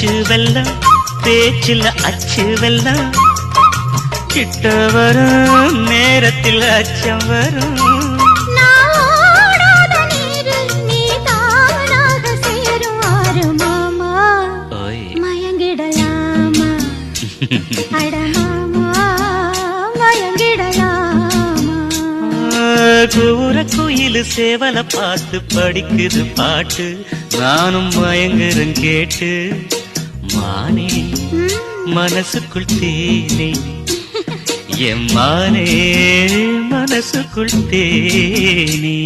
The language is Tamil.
அச்சு வெல்லம் பேச்சில் அச்சு வெல்லம் கிட்ட வரும் நேரத்தில் அச்சம் வரும் கூற குயில் சேவல பார்த்து படிக்குது பாட்டு நானும் மயங்குறேன் கேட்டு மானே மனசுக்குள் தேனே என் மானே மனசுக்குள் தேனே